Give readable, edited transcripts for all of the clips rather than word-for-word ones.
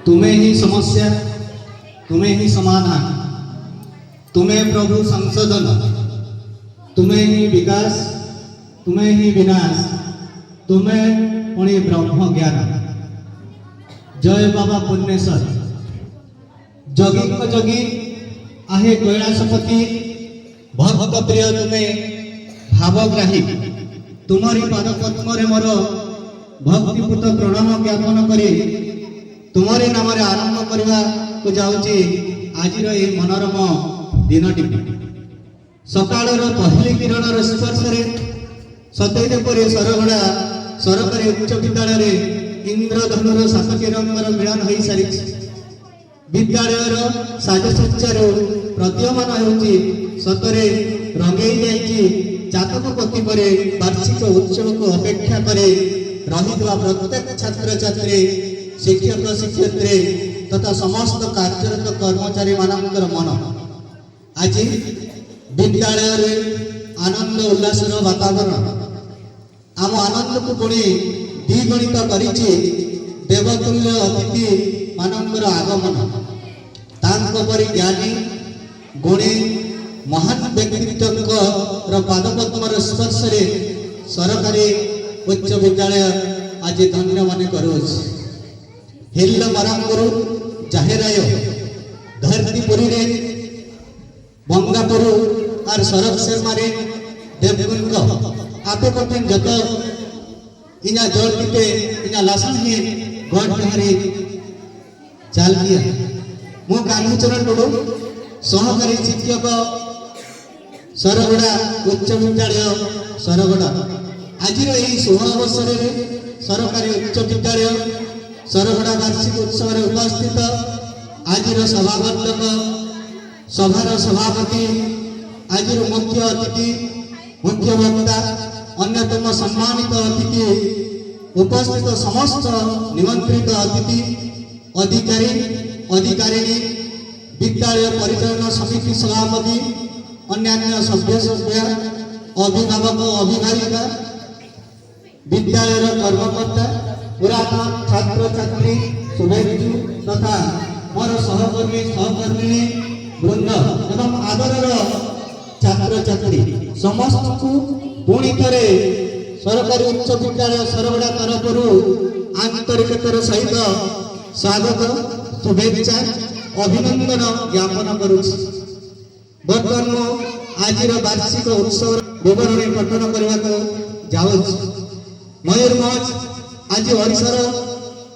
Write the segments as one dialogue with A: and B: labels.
A: तुम्हें ही समस्या, तुम्हें ही समाधान, तुम्हें प्रभु संशोधन, तुम्हें ही विकास, तुम्हें ही विनाश, तुम्हें पुणे ब्रह्म ज्ञान। जय बाबा पुण्येश्वर। जगी को जगी आहे कैलाशपति, भक्त प्रिय तुम्हें भावग्राही। तुम्हारी पादपद्म मोर भक्तिपूत प्रणाम ज्ञापन करी तुम्हारे नाम आरंभ करने को जाऊँगी आज मनोरम दिनटी। सकाल पहली किरण स्पर्श सतैत पर सरगड़ा सरकारी उच्च विद्यालय इंद्रधनुर 7टी रंगर मिलन हो सारी। विद्यालयर साजसज्जार प्रतीयमान होती सतरे रंगई जाइए जातक पति पर वार्षिक उत्सव को अपेक्षा करे रही प्रत्येक छात्र छात्री शिक्षक शिक्षयित्री तथा समस्त कार्यरत कर्मचारी मानकर मन आज विद्यालय आनंद उल्लासर वातावरण आम आनंद को पुणी द्विगुणित करिछि देवतुल्य अतिथि मानकर आगमन। तांकपरि ज्ञानी गुणी महान व्यक्तित्व पादपद्मर स्पर्श सरकारी उच्च विद्यालय आज धन्य मन करुछ। हिल मरांगुरु जाहेराय धरतीपुरी रे बंगापुरु और सरक शर्मारे देवगुंग आपे कठिन जत इना जल पीते इना लासन ही गढ़ बिहारी चाल किया। मु कान्हचरण टुडू सहकारी शिक्षक सरगड़ा उच्च विद्यालय सरगड़ा आज शुभ अवसर में सरकारी उच्च विद्यालय सरगड़ा वार्षिक उत्सव में उपस्थित आज सभाबंधक सभार सभापति आज मुख्य अतिथि मुख्य वक्ता अन्यतम सम्मानित अतिथि उपस्थित समस्त निमंत्रित अतिथि अधिकारी अधिकारिणी विद्यालय परिचालन समिति सभापति अन्य सभ्य सभ्य अभिभावक अभिभाविका विद्यालय कर्मकर्ता पुरातन छात्र छात्री शुभेच्छु तथा मोर सहकर्मी सहकर्मिणी वृंद एवं आदरर छात्र छात्री समस्त को पुणी थे सरकारी उच्च विद्यालय सरगड़ा तरफ आंतरिकतार सहित स्वागत शुभेच्छा अभिनंदन ज्ञापन करुछि। बर्तमान आज वार्षिक उत्सव विवरणी पठन करने को जाऊँगी। मयूरभंज आज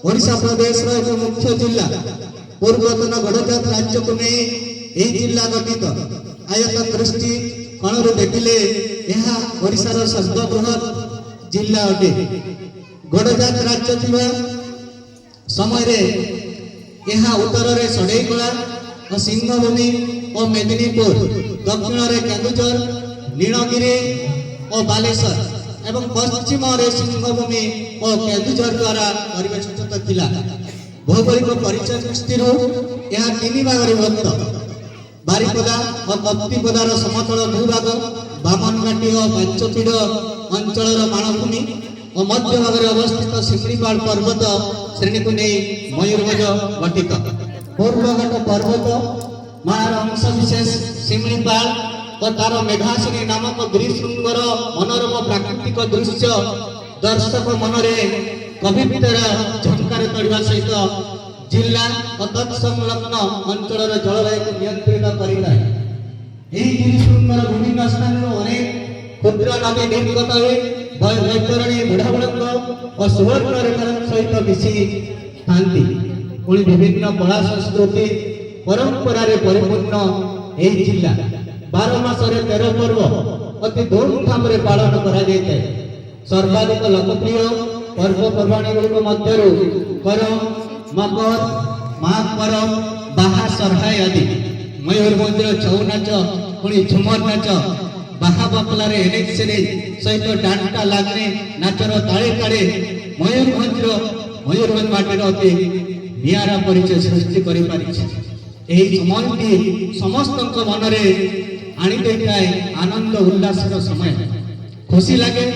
A: ओडिशा प्रदेश एक मुख्य जिला पूर्वतन गड़जात राज्य को नहीं यही जिला गठित। आयतन दृष्टि कोण देखिले यह ओडिशार सर्वबृहत जिला अटे। गड़जात राज्य थिबा समय यह उत्तर में सड़ईकला और सिंहभूमि और मेदिनीपुर दक्षिण में केन्दुझर नीलगिरी और बालेश्वर एवं पश्चिम में सिंहभूमि और केन्दुझर द्वारा परिवेष्टित थिला। भौगोलिक परिचय दृष्टि यह 3 भाग विभक्त। बारिपदा और कप्तिपदार समतल भूभाग बामनघाटी और पांचपीड़ अंचल मानभूमि और मध्य भाग में अवस्थित शिमलीपाल पर्वत श्रेणी को नहीं मयूरभंज गठित। पूर्वघाट पर्वत मार अंश विशेष शिमलीपाल और तार मेघासिनी नामक गिरिशृंगर मनोरम प्राकृतिक दृश्य दर्शक मनरे कवितार झंकार तोड़ा सहित जिला और तत्संलग्न अंचल जलवायु को नियंत्रित करें। गिरिशृंगर विभिन्न स्थान अनेक क्षुद्र नदी निर्गत हुए वैतरणी बुढ़ाबुढ़ और सुवर्ण रेखार सहित मिशी थांती। पुणी विभिन्न कला संस्कृति परंपरा परिपूर्ण यही जिला 12 मासरे 13 पर्व अति धूमधाम रे पालन करा जाए। सर्वाधिक लोकप्रिय पर्वपर्वाणी गुलिक मध्यरु करम मकर माघ परब बाहा सरहाय आदि। मयूरभंज छऊ नाच पुणी झुमर नाच बाहा बापलारे एनेक सीरीज सहित डांटा लागने नाचर ताले ताले मयूरभंज माटीर अति नियारा परिचय सृष्टि करि पारिछि। एही समयटी समस्त मनरे आनी देखाए आनंद उल्लासर समय खुशी लगे।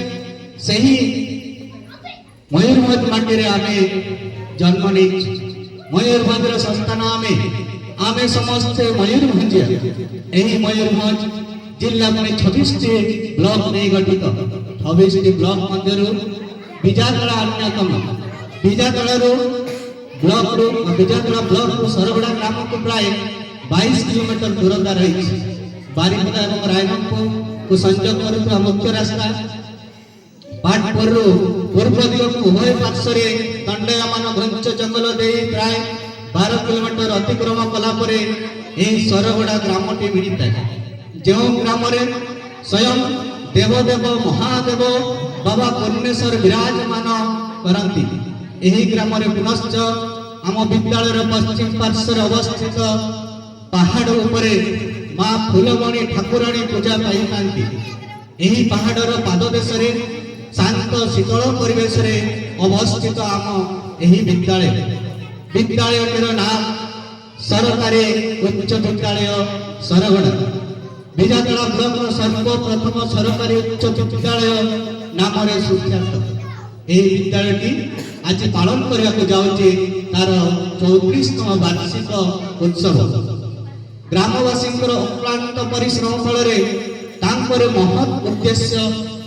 A: सही मयूरभंज माटी रे आमे जन्म नहीं मयूरभंज संस्थान आमे समस्ते मयूरभंजिया यही मयूरभंज जिला में 26 ब्लॉक नहीं गठित 26 ब्लॉक मध्य बिजातला अन्यतम बिजातलू ब्लॉक बिजातला ब्लॉक सरगुड़ा ग्राम को प्राय 22 किलोमीटर दूरता रही बारिपदा और रायरंगपुर को संजोग करुवा मुख्य रास्ता पाटपुर पूर्व दिग उभय पार्श्व दंडयमान घंच जंगल दे प्राय 12 किलोमीटर अतिक्रम कलापर सरगुड़ा ग्रामटी मिलता है जो ग्राम स्वयं देवदेव महादेव बाबा पूर्णेश्वर विराजमान करती यही ग्राम पुनश्च आम विद्यालय पश्चिम पार्श्व अवस्थित पहाड़ उपरे माँ फूलमणि ठाकुराणी पूजा पाई यही पहाड़र पाददेश शांत शीतल परिवेश अवस्थित आम यही विद्यालय नाम सरकारी उच्च विद्यालय सरगुड़ा बिजातला ब्लॉक सर्वप्रथम सरकारी उच्च विद्यालय नाम सुख्यात यही विद्यालय आज पालन करने जाऊँचे तार 34तम वार्षिक उत्सव ग्रामवासी अक्लांत परिश्रम फल महत् उद्देश्य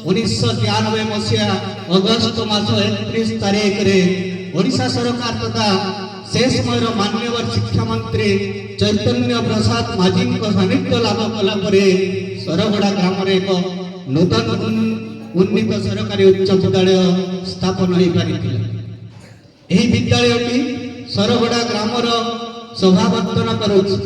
A: 1993 मसीहा अगस्त मास 31 तारीख ओडिशा सरकार तथा से समय मान्यवर शिक्षा मंत्री चैतन्य प्रसाद माझी सानिध्य लाभ कलापर सरगुड़ा ग्राम एक नूतन उन्नीत सरकारी उच्च विद्यालय स्थापन हो पारी विद्यालयटी सरगुड़ा ग्रामर शोभावर्धन करुछि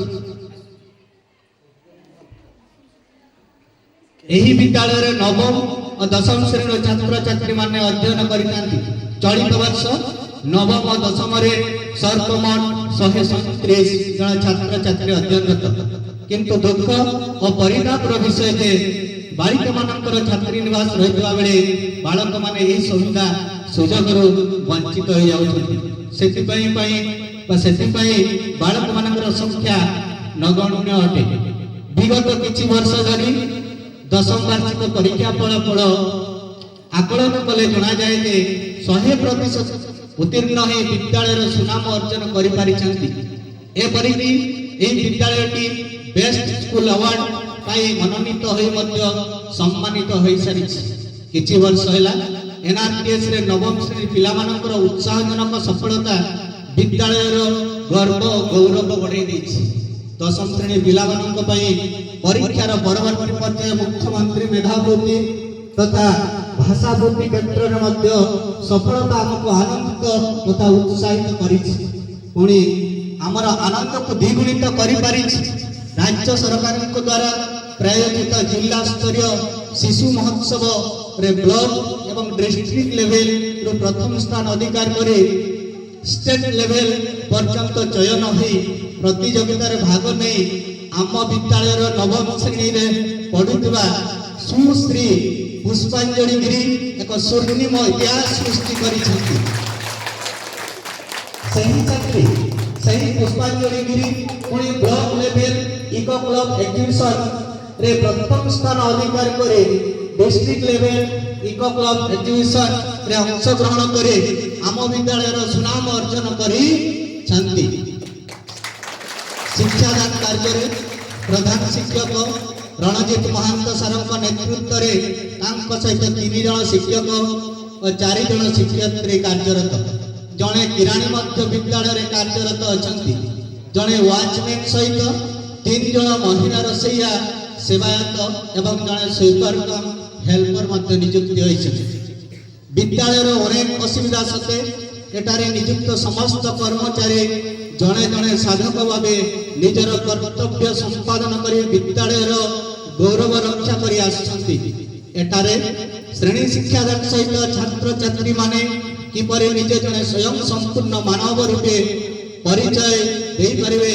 A: विद्यालय नवम और दशम श्रेणी छात्र छात्री माने अध्ययन करितांती चलित वर्ष नवम और दशम सर्वमोट 137 जन छात्र छात्री अध्ययनरत किंतु दुख और परिताप विषय जे बालिका मानकर छात्री निवास रहितबा बेले बालक माने एही सुविधा सुजोग वंचित हो जाउछथि सेतिपई बालक मानकर संख्या नगण्य अटे विगत किछि वर्ष धरी दशम वार्षिक परीक्षा फल आकलन कले जना जाए जे 100% उत्तीर्ण हो विद्यालय सुनाम अर्जन करपरिकी विद्यालयटी बेस्ट स्कूल अवार्ड पाई मनोनीत हो सम्मानित हो सारी किछि वर्ष है एनआरटीएस रे नवम श्रेणी पिलामानकर उत्साहजनक सफलता विद्यालय गर्व गौरव बढ़ाई देछि दशम श्रेणी पिलामानक पई परीक्षार परवर्ती पर्याय मुख्यमंत्री मेधावृत्ति तथा भाषावृत्ति क्षेत्र में सफलता आमको आनंदित तथा उत्साहित करी आमर आनंद को द्विगुणित कर राज्य सरकार द्वारा प्रायोजित जिला स्तरीय शिशु महोत्सव रे ब्लॉक एवं डिस्ट्रिक्ट लेवल रो प्रथम स्थान अधिकार करे स्टेट लेवल पर्यंत चयन हो प्रतियोगितार भाग नहीं आम विद्यालय नवम श्रेणी रे पढ़ुवा सुश्री पुष्पांजलि गिरी एक स्वर्णिम इतिहास सृष्टि करिसेंती सही पुष्पांजलि गिरी पुणी block level eco club exhibition रे प्रथम स्थान अधिकार करे district level eco club exhibition रे अंशग्रहण करे आम विद्यालय सुनाम अर्जन करी छंती शिक्षादान कार्य प्रधान शिक्षक रणजीत महांत सारंग नेतृत्व में सहित 3 जन शिक्षक और 4 जन शिक्षयित्री कार्यरत जड़े किराणी मध्य विद्यालय कार्यरत अच्छा जड़े वाचमैन सहित 3 जन महिला रसैया सेवायत एवं जड़े स्वीपर हेल्पर नियुक्ति होती विद्यालय अनेक असुविधा सत्वे एटारे नियुक्त समस्त कर्मचारी जड़े जड़े साधक भाव निजर कर्तव्य संपादन कर विद्यालय गौरव रक्षा कर एटारे श्रेणी शिक्षादान सहित छात्र छात्री माने किपरि निजे जड़े स्वयं संपूर्ण मानव रूपे परिचय दे पारिबे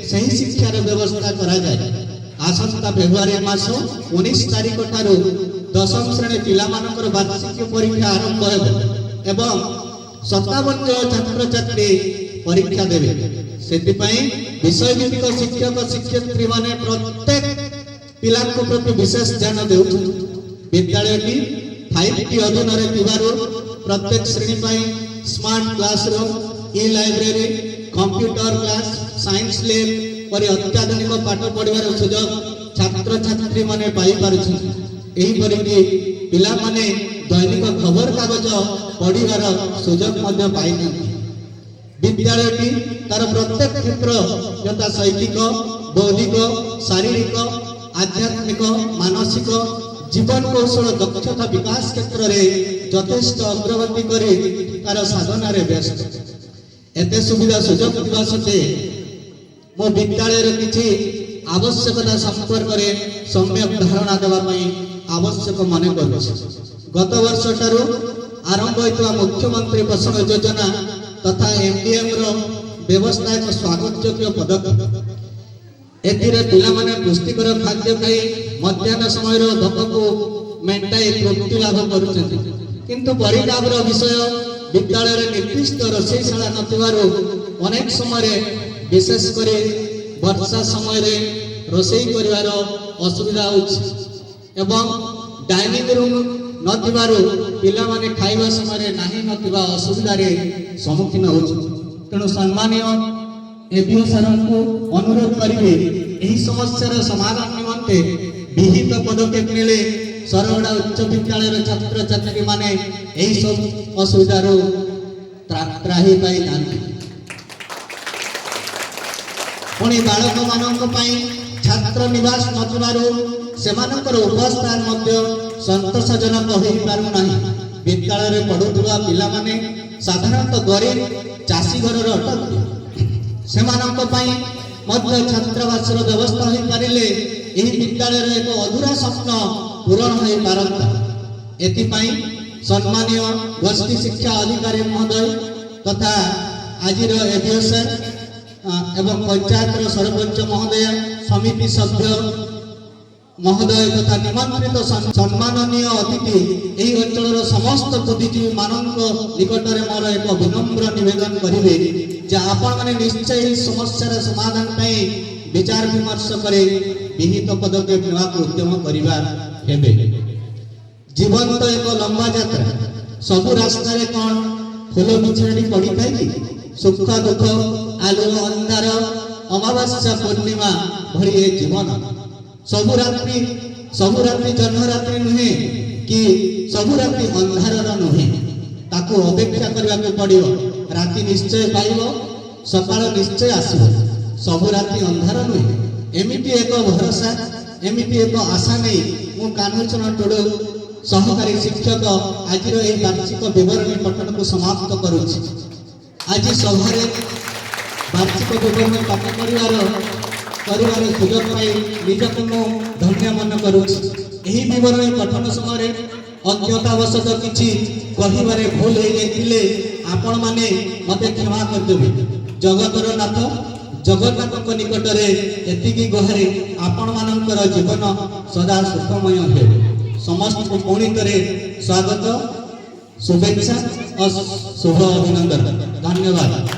A: सही शिक्षार व्यवस्था करा जाए आसंता फेब्रुआरी मास 19 तारिख ठारू दशम श्रेणी पिलामानकर वार्षिक परीक्षा आरंभ हेब एवं 57 जन छात्र छात्री परीक्षा देवे सेतिपई विषय भित्तिक शिक्षक शिक्षयित्री माने प्रत्येक पिला प्रति विशेष ध्यान देउ विद्यालयटी 5T अधीन रे थिबारु प्रत्येक श्रेणी पई स्मार्ट क्लासरूम ई library computer class science lab पर अत्याधुनिक पाठ पढ़ार सुजोग छात्र छात्री माने पाई पारुछन। एही परिके पिला माने दैनिक खबर कागज पढ़ार सुजोग मध्य पाई नथि। विद्यालयटी तार प्रत्येक क्षेत्र यथा शैक्षिक बौद्धिक शारीरिक आध्यात्मिक मानसिक जीवन कौशल दक्षता विकास क्षेत्र में यथेष्ट अग्रगति करे तार साधन व्यस्त। एते सुविधा सुजोग दिवा सत्वे मो विद्यालय किछि आवश्यकता संपर्क में सम्यक धारणा देवा आवश्यक मन कर। गत वर्ष ठारू आरंभ होता मुख्यमंत्री पोषण योजना तथा एमडीएम रो व्यवस्था एक स्वागत योग्य पदक्षेप। एथिरे पिला माने पुष्टिकर खाद्य खाई मध्याह्न समय भोक को मेंटाई तृप्ति लाभ करुछन्ति। किंतु परितापर विषय विद्यालय निर्दिष्ट रोषैशाला नथिबारु अनेक समय विशेषकर वर्षा समय रोषै करिवार असुविधा होछि एवं डाइनिंग रूम नथिबारु पिला माने खाइबा समय नाही नथिबा असुविधा रे सम्मुखीन होछि। तेणु सम्मानीय एबीओ सर को अनुरोध करिवे एही समस्यार समाधान निमंते विहित पदक्षेप नेले सरवड़ा उच्च विद्यालय छात्र छात्री माने एही सब असुविधा रो त्राही पाई जाନ୍ତି। पुणी बालक मानक पई छात्र निवास नथिबारु सेमानकर उपस्थान मध्य संतोषजनक होई पारु नाही। विद्यालय पढ़ुवा पिला माने साधारणतः गरीब चाषी घर अटकते सेमानक पई मध्य छात्रावासर व्यवस्था होई पारिले एही विद्यालय एक अधूरा स्वप्न पूरण होई पारंता। एति पई सम्मानीय गोष्ठी शिक्षा अधिकारी महोदय तथा आजिर एबीओ सर एवं पंचायत सरपंच महोदय समिति सभ्य महोदय तथा निमंत्रित सम्माननीय अतिथि एही अंचल समस्त बुद्धिजीवी मानक निकट में मोर एक विनम्र निवेदन करिवे जे आपण माने निश्चय समस्यार समाधान पई विचार विमर्श करे विहित पदक्षेप नेबाक उद्यम करिबा हेबे। जीवन तो एक लंबा यात्रा सबु रास्ता रे कोन फूल बिछड़ी पड़ी थाई सुख दुख आलो अंधार अमावास्या पूर्णिमा भरी जीवन सबु रात्रि जन्म रात्रि नुहे कि सबु रात्रि अंधार नुहे ताकू अपेक्षा करने पड़ो। राति निश्चय पाइब सकाळ निश्चय आसब सबु रात्रि अंधार नुहे एमिति एक भरोसा एमिति एक आशा नहीं मु कान्हचरण टोडो सहकारी शिक्षक आज वार्षिक विवरणी पठन को समाप्त करुछि। आज सभारे वार्षिक विवरणी पाठ कर सुजोग पाई निजक मु धन्य मन करुछि। एही विवरणी पठन समय अन्यतावशत किछि कहिबारे भूल हो जाइतिले आपण माने मते क्षमा करदेबे। जगतर नाथ जगन्नाथ निकट में एतिकी गुहारी आपण मानकर जीवन सदा सुखमय हे। समस्त को पुणी करे स्वागत शुभेच्छा और शुभ अभिनंदन। धन्यवाद।